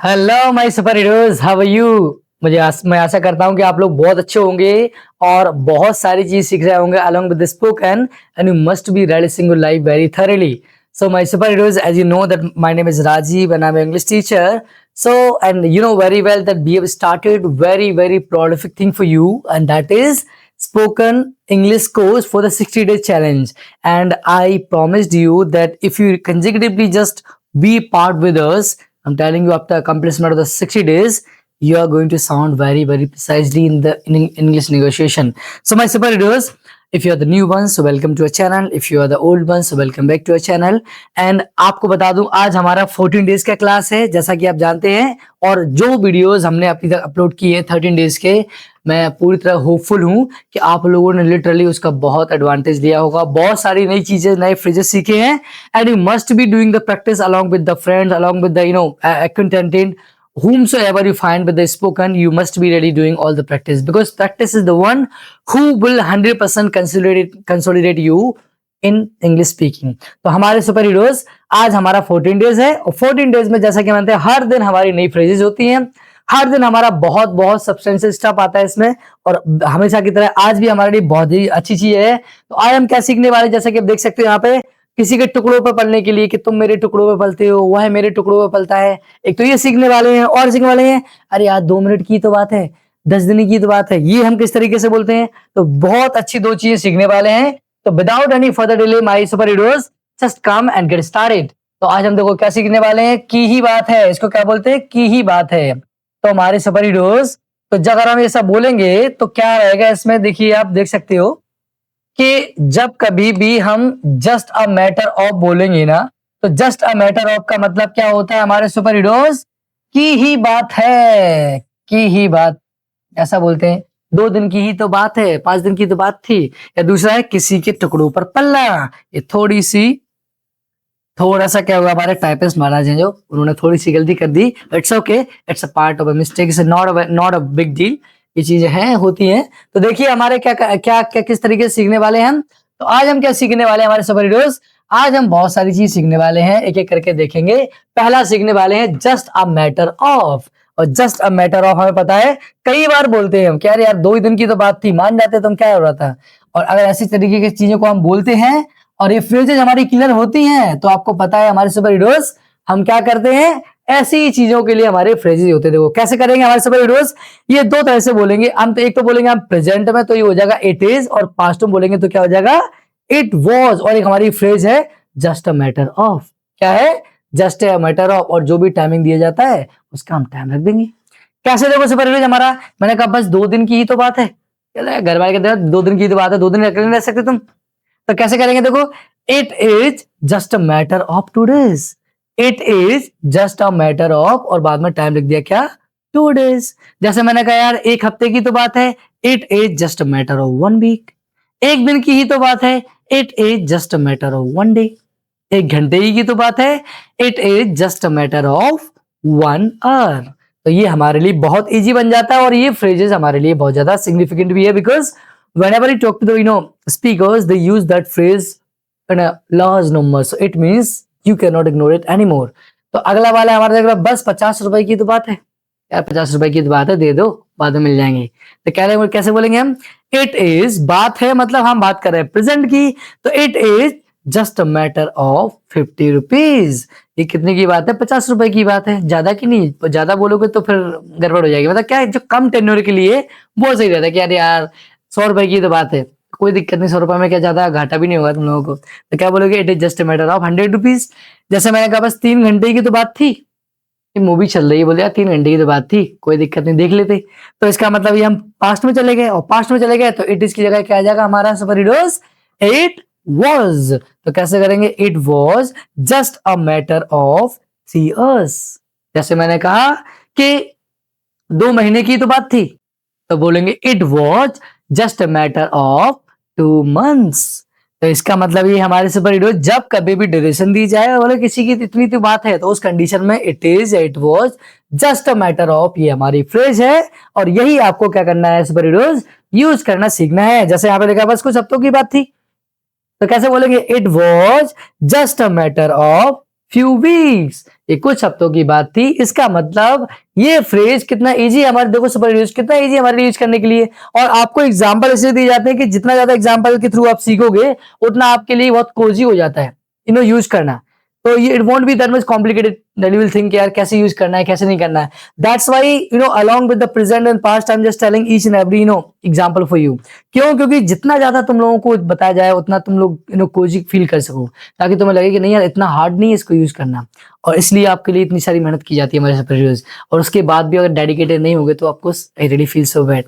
Hello my superheroes, how are you. मैं आशा करता हूँ कि आप लोग बहुत अच्छे होंगे और बहुत सारी चीज सीख रहे होंगे along with the spoken and you must be realizing your life very thoroughly. So my super heroes, as you know that my name is Rajiv and I'm an English teacher. So and you know very well that we have started very prolific thing for you, and that is spoken English course for the 60-day challenge. And I promised you that if you consecutively just be part with us, I'm telling you, after accomplishment of the 60 days, you are going to sound very precisely in the English negotiation. So my super heroes, if you are the new ones, so welcome to our channel. If you are the old ones, so welcome back to our channel. And आपको बता दूं, आज हमारा 14 days का class है, जैसा कि आप जानते हैं। और जो वीडियोस हमने अभी तक अपलोड किए 13 डेज के, मैं पूरी तरह होपफुल हूं कि आप लोगों ने लिटरली उसका बहुत एडवांटेज लिया होगा, बहुत सारी नई चीजें, नए फ्रेजेस सीखे हैं। And you must be doing the practice along with the friends, along with the acquaintance whomsoever you find with the spoken. You must be really doing all the practice, because practice is the one who will 100% consolidate you in English speaking. तो हमारे super heroes, आज हमारा 14 days है और 14 days में जैसा कि मानते हैं, हर दिन हमारी नई फ्रेजेस होती हैं, हर दिन हमारा बहुत सब्सटेंशियल स्टफ आता है इसमें। और हमेशा की तरह आज भी हमारे लिए बहुत ही अच्छी चीज है। तो आज हम क्या सीखने वाले, जैसा कि आप देख सकते हो यहाँ पे, किसी के टुकड़ों पर पलने के लिए कि तुम मेरे टुकड़ों पे पलते हो, वह मेरे टुकड़ों पे पलता है। एक तो ये सीखने वाले हैं, और सीखने वाले हैं अरे यार 2 मिनट की तो बात है, 10 दिन की तो बात है, ये हम किस तरीके से बोलते हैं। तो बहुत अच्छी 2 चीजें सीखने वाले हैं। तो without any further delay my super heroes, just come and get started. तो आज हम देखो क्या सीखने वाले हैं, की ही बात है। इसको क्या बोलते हैं, की ही बात है। तो हमारे सुपर हीरोज, तो जब अगर हम ऐसा बोलेंगे तो क्या रहेगा इसमें, देखिए आप देख सकते हो कि जब कभी भी हम जस्ट अ मैटर ऑफ बोलेंगे ना, तो जस्ट अ मैटर ऑफ का मतलब क्या होता है हमारे सुपर हीरोज, की ही बात है, की ही बात, ऐसा बोलते हैं। 2 दिन की ही तो बात है, 5 दिन की तो बात थी। या दूसरा है किसी के टुकड़ों पर पलना। ये थोड़ा सा क्या हुआ, हमारे टाइपिस्ट महाराज हैं जो, उन्होंने थोड़ी सी गलती कर दी। It's okay, it's a part of a mistake, it's not a big deal. ये चीजें हैं, होती हैं। तो देखिए हमारे क्या किस तरीके से सीखने वाले हैं हम। तो आज हम क्या सीखने वाले हैं हमारे सुपर हीरोज, आज हम बहुत सारी चीज सीखने वाले हैं, एक एक करके देखेंगे। पहला सीखने वाले हैं जस्ट अ मैटर ऑफ। और जस्ट अ मैटर ऑफ हमें पता है कई बार बोलते हैं हम, क्या यार 2 ही दिन की तो बात थी, मान जाते तुम, क्या हो रहा था। और अगर ऐसी तरीके की चीजों को हम बोलते हैं और ये फ्रेजेज हमारी क्लियर होती हैं, तो आपको पता है हमारे सुपर हीरोज हम क्या करते हैं, ऐसी चीजों के लिए हमारे फ्रेजेज होते हैं। देखो कैसे करेंगे हमारे सुपर हीरोज, ये 2 तरह से बोलेंगे हम। तो एक तो बोलेंगे हम प्रेजेंट में, तो ये हो जाएगा इट इज, और पास्ट में बोलेंगे तो क्या हो जाएगा, इट वॉज। और एक हमारी फ्रेज है जस्ट अ मैटर ऑफ। क्या है, जस्ट अ मैटर ऑफ, और जो भी टाइमिंग दिया जाता है उसका हम टाइम रख देंगे। कैसे देखो सुपर हीरोज हमारा, मैंने कहा बस 2 दिन की ही तो बात है, घर वाले कहते हैं 2 दिन की तो बात है, 2 दिन रह सकते तुम। तो कैसे करेंगे, देखो it is just a matter of 2 days, it is just a matter of, और बाद में टाइम लिख दिया क्या, 2 डेज। जैसे मैंने कहा यार 1 हफ्ते की तो बात है, it is just a matter of 1 week. 1 दिन की ही तो बात है, it is just a matter of 1 day. 1 घंटे ही की तो बात है, it is just a matter of 1 hour. तो ये हमारे लिए बहुत इजी बन जाता है, और ये फ्रेजेस हमारे लिए बहुत ज्यादा सिग्निफिकेंट भी है, because whenever you talk to the speakers, they use that phrase in a large number, so it means you cannot ignore it anymore. तो अगला वाला हमारा देख रहा, बस 50 रुपए की तो बात है यार, 50 रुपए की तो बात है, दे दो बाद में मिल जाएंगे। तो कह रहे हैं कैसे बोलेंगे हम, इट इज, बात है मतलब हम बात कर रहे हैं प्रेजेंट की, तो it is just a matter of 50 rupees. ये कितने की बात है, 50 रुपए की बात है, ज्यादा की नहीं। ज्यादा बोलोगे तो फिर गड़बड़ हो जाएगी। मतलब क्या है, जो कम टेन्योर के लिए वो सही रहता है कि यार 100 रुपए की तो बात है, कोई दिक्कत नहीं, 100 रुपए में क्या ज्यादा घाटा भी नहीं होगा तुम लोगों को। तो क्या बोलोगे, it is just a matter of 100 rupees. जैसे मैंने कहा बस 3 घंटे की तो बात थी, मूवी चल रही है, बोले यार 3 घंटे की तो बात थी, कोई दिक्कत नहीं, देख लेते। तो इसका मतलब ये हम पास्ट में चले गए, और पास्ट में चले गए तो इट इज की जगह क्या आ जाएगा हमारा सुपर हीरोज, इट वॉज। तो कैसे करेंगे, it was just a matter of 3 years. जैसे मैंने कहा कि 2 महीने की तो बात थी, तो बोलेंगे it was just a matter of 2 months. तो इसका मतलब ये हमारे सुपर हीरो जब कभी भी ड्यूरेशन दी जाए और बोले किसी की इतनी तो बात है, तो उस कंडीशन में it is, it was just a matter of, ये हमारी फ्रेज है। और यही आपको क्या करना है सुपर हीरोज, यूज करना सीखना है। जैसे यहाँ पे देखा बस कुछ हफ्तों की बात थी, तो कैसे बोलेंगे, it was just a matter of few weeks, ये कुछ हफ्तों की बात थी। इसका मतलब ये फ्रेज कितना इजी है हमारे, देखो सुपर यूज कितना इजी है हमारे यूज करने के लिए। और आपको एग्जांपल इसलिए दिए जाते हैं कि जितना ज्यादा एग्जांपल के थ्रू आप सीखोगे उतना आपके लिए बहुत कोजी हो जाता है यूज करना। तो ये it won't be that much complicated that you will think यार कैसे यूज करना है कैसे नहीं करना है। That's why along with the present and past I am just telling each and every example for you. क्यों? क्योंकि जितना ज्यादा तुम लोगों को बताया जाए उतना तुम लोग कोजी फील कर सको, ताकि तुम्हें लगे कि नहीं यार इतना हार्ड नहीं है इसको यूज करना। और इसलिए आपके लिए इतनी सारी मेहनत की जाती है हमारे सुपीरियर्स, और उसके बाद भी अगर डेडिकेटेड नहीं होगे तो आपको I really feel so bad.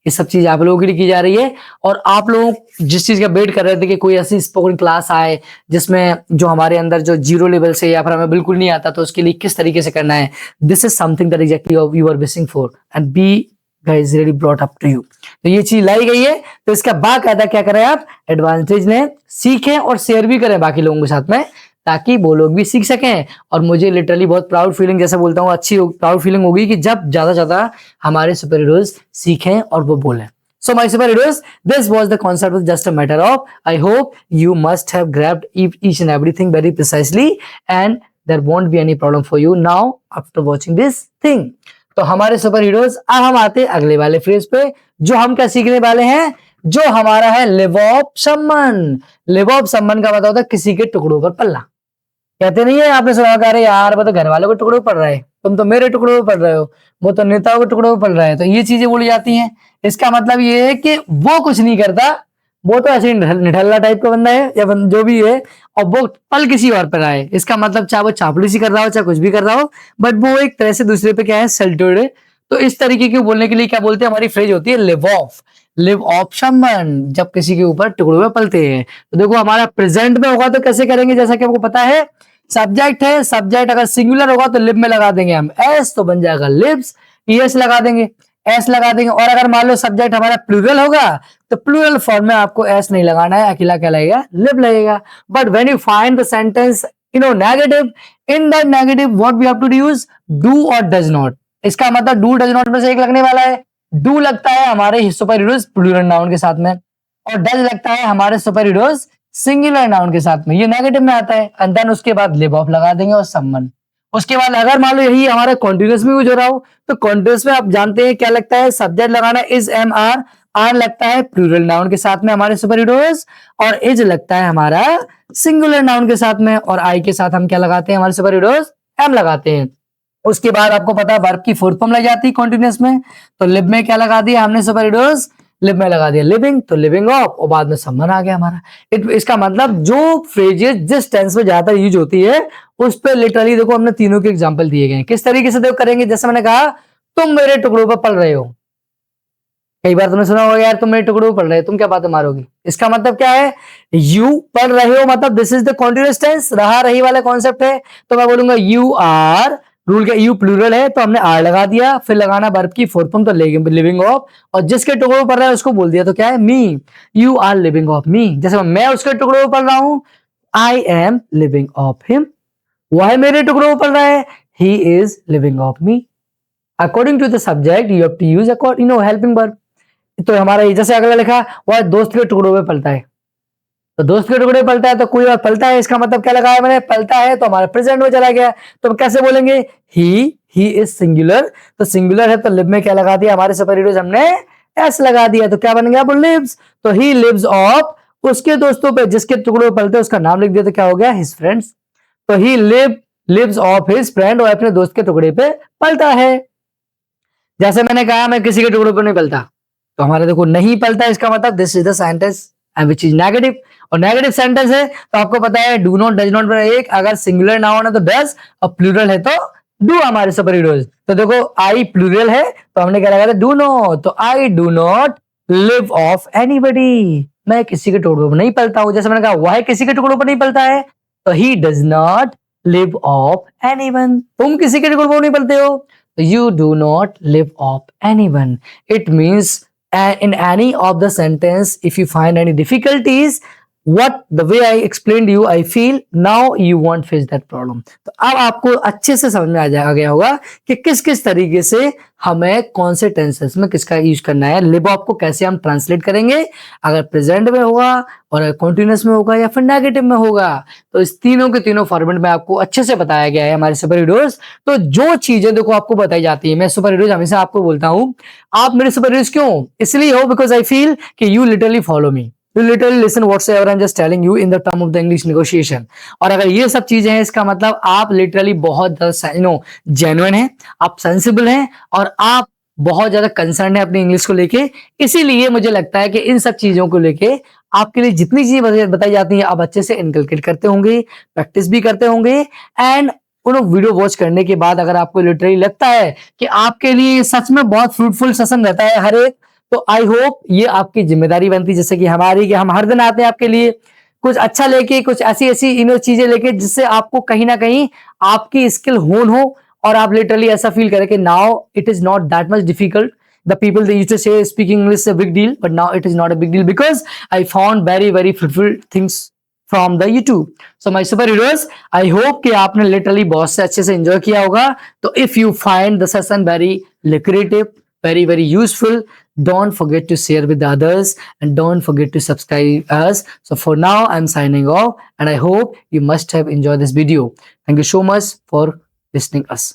ये सब चीज आप लोगों के लिए की जा रही है। और आप लोग जिस चीज का वेट कर रहे थे कि कोई ऐसी स्पोकन क्लास आए जिसमें जो हमारे अंदर जो जीरो लेवल से या फिर हमें बिल्कुल नहीं आता तो उसके लिए किस तरीके से करना है, this is something that exactly you are wishing for and we guys really brought up to you. तो ये चीज लाई गई है, तो इसका बाकायदा क्या करें आप एडवांटेज ने सीखें और शेयर भी करें बाकी लोगों के साथ में, ताकि वो लोग भी सीख सकें। और मुझे लिटरली बहुत प्राउड फीलिंग, जैसे बोलता हूँ अच्छी प्राउड फीलिंग होगी कि जब ज्यादा ज्यादा हमारे सुपर हीरोज सीखें और वो बोलें। So my super heroes, this was the concept, was just a matter of, I hope you must have grabbed each and everything very precisely and there won't be any problem for you now after watching this thing. तो हमारे super heroes अब हम आते हैं अगले वाले phrase पे, जो हम क्या सीखने वाले हैं, जो हमारा है live of someone. Live of someone का मतलब होता है किसी के टुकड़ों पर पलना। कहते नहीं है आपने सुना कर यार वो तो घर वालों के टुकड़ों पर पड़ रहा है, तुम तो मेरे टुकड़ों पर पड़ रहे हो, वो तो नेताओं के टुकड़ों पर पड़ रहा है। तो ये चीजें बोली जाती हैं। इसका मतलब ये है कि वो कुछ नहीं करता, वो तो ऐसे निठल्ला टाइप का बंदा है या जो भी है, और वो पल किसी और पर आए। इसका मतलब चाहे वो चापलूसी कर रहा हो चाहे कुछ भी कर रहा हो, बट वो एक तरह से दूसरे पे क्या है सेल्टेड है। तो इस तरीके के बोलने के लिए क्या बोलते हैं, हमारी फ्रेज होती है लिव ऑफ समवन, जब किसी के ऊपर टुकड़ों में पलते हैं। तो देखो हमारा प्रेजेंट में होगा तो कैसे करेंगे, जैसा कि आपको पता है सब्जेक्ट है, सब्जेक्ट अगर सिंगुलर होगा तो लिव में लगा देंगे हम एस, तो बन जाएगा लिव्स, एस लगा देंगे, एस लगा देंगे। और अगर मान लो सब्जेक्ट हमारा प्लूरल होगा तो प्लूरल फॉर्म में आपको एस नहीं लगाना है, अकेला क्या लगेगा, लिव लगेगा। But when you find the sentence negative, in that negative what we have to use, do और डज नॉट। इसका मतलब डू डज नॉट में से एक लगने वाला है। डू लगता है हमारे सुपर हीरोज प्लूरल नाउन के साथ में, और डज लगता है हमारे सुपर हीरोज सिंगुलर नाउन के साथ में, ये नेगेटिव में आता है। एंड देन उसके बाद लिव ऑफ लगा देंगे और समवन। उसके बाद अगर मान लो यही हमारा कॉन्टिन्यूस में यूज हो रहा हो तो कॉन्टिन्यूस में आप जानते हैं क्या लगता है, सब्जेक्ट लगाना इज एम आर, आर लगता है प्लूरल नाउन के साथ में हमारे सुपर हीरोज, और इज लगता है हमारा सिंगुलर नाउन के साथ में, और आई के साथ हम क्या लगाते हैं हमारे सुपर हीरोज, एम लगाते हैं। उसके बाद आपको पता है वर्ब की फोर्थ फॉर्म लग जाती है कॉन्टिन्यूस में, तो लिव में क्या लगा दिया हमने सुपर हीरोज, लिव में लगा दिया लिविंग, तो लिविंग ऑफ, और बाद में समवन आ गया हमारा। इसका मतलब जो फ्रेजेस जिस टेंस में ज्यादातर यूज होती है उस पे लिटरली देखो हमने तीनों के एग्जांपल दिए गए हैं। किस तरीके से देखो करेंगे, जैसे मैंने कहा तुम मेरे टुकड़ों पर पल रहे हो, कई बार तुमने सुना होगा यार तुम मेरे टुकड़ों पर पल रहे हो, तुम क्या बातें मारोगी। इसका मतलब क्या है, यू पढ़ रहे हो, मतलब this is the continuous tense, रहा रही वाला कॉन्सेप्ट है। तो मैं बोलूंगा यू आर, रूल का यू प्लूरल है तो हमने आर लगा दिया, फिर लगाना वर्ब की फोर्थ फॉर्म तो लिविंग ऑफ, और जिसके टुकड़ों पर रहा है उसको बोल दिया तो क्या है me, you are living off me. जैसे मैं उसके टुकड़ों पर रहा हूं, I am living off him, वह मेरे टुकड़ों पर रहा है, he is living off me. According to the subject you have to use helping verb. तो हमारा जैसे अगला लिखा वह दोस्त के टुकड़ों में पलता है, तो दोस्त के टुकड़े पलटा है तो कोई और पलता है, इसका मतलब क्या लगाया मैंने, पलता है, तो हमारा प्रेजेंट में चला गया। तो कैसे बोलेंगे, ही इज सिंगुलर, तो सिंगुलर है तो लिव में क्या लगा दिया हमारे सुपर हीरोज हमने एस लगा दिया, तो क्या बन गया वो लिव्स। तो ही लिव्स ऑफ, उसके दोस्तों पे जिसके टुकड़ों पे पलते उसका नाम लिख दिया तो क्या हो गया, हिज फ्रेंड्स। तो he lives of his friend, और अपने दोस्त के टुकड़े पे पलता है। जैसे मैंने कहा मैं किसी के टुकड़ों पर नहीं पलता, तो हमारा देखो नहीं पलता, इसका मतलब this is the sentence which is negative, और नेगेटिव सेंटेंस है तो आपको पता है डू नॉट डज नॉट, एक अगर सिंगुलर नाउन है तो डज, और प्लूरल है तो डू हमारे सुपर हीरोज। तो देखो आई प्लूरल है तो हमने क्या लगा था, डू नॉट, तो I do not live of anybody, मैं किसी के टुकड़ों पर नहीं पलता हूं। जैसे मैंने कहा वह किसी के टुकड़ों पर नहीं पलता है, तो he does not live of anyone, तुम किसी के टुकड़ों पर नहीं पलते हो, तो you do not live of anyone. It means in any of the sentence if you find any difficulties what the way I explained you, I feel now you won't face that problem. तो अब आपको अच्छे से समझ में आ गया होगा कि किस किस तरीके से हमें कौन से टेंसेस में किसका यूज करना है, लिव ऑफ को कैसे हम ट्रांसलेट करेंगे, अगर प्रेजेंट में होगा और अगर कॉन्टिन्यूस में होगा या फिर नेगेटिव में होगा। तो इस तीनों के तीनों फॉर्मेट में आपको अच्छे से बताया गया है हमारे सुपर हीरोज। तो जो चीजें देखो आपको बताई जाती है, मैं सुपर हीरोज हमेशा आपको बोलता हूं आप मेरे सुपर हीरोज क्यों, इसलिए हो बिकॉज आई फील कि you literally follow me, you literally listen whatsoever I'm just telling you in the term of the English negotiation। और अगर ये सब चीजें हैं इसका मतलब आप लिटरली बहुत ज्यादा जेन्युइन हैं, आप सेंसिबल हैं और आप बहुत ज्यादा कंसर्न है अपनी इंग्लिश को लेके। इसीलिए मुझे लगता है कि इन सब चीजों को लेके आपके लिए जितनी चीजें बताई जाती हैं आप अच्छे से इनकलकेट करते होंगे, प्रैक्टिस भी करते होंगे। एंड उन वीडियो वॉच करने के बाद अगर आपको लिटरली लगता है कि आपके लिए सच में बहुत फ्रूटफुल सेशन रहता है हर एक, तो आई होप ये आपकी जिम्मेदारी बनती है जैसे कि हमारी, कि हम हर दिन आते हैं आपके लिए कुछ अच्छा लेके, कुछ ऐसी ऐसी चीजें लेके जिससे आपको कहीं ना कहीं आपकी स्किल होन हो और आप लिटरली ऐसा फील करें कि now it is not that much difficult. The people they used to say speaking English is a big deal, but now it is not a big deal because I found very fruitful things from the YouTube। So my superheroes, I hope कि आपने literally बहुत से अच्छे से enjoy किया होगा। तो if you find the session very lucrative, very useful, don't forget to share with others and don't forget to subscribe us। So for now I'm signing off and I hope you must have enjoyed this video। Thank you so much for listening us।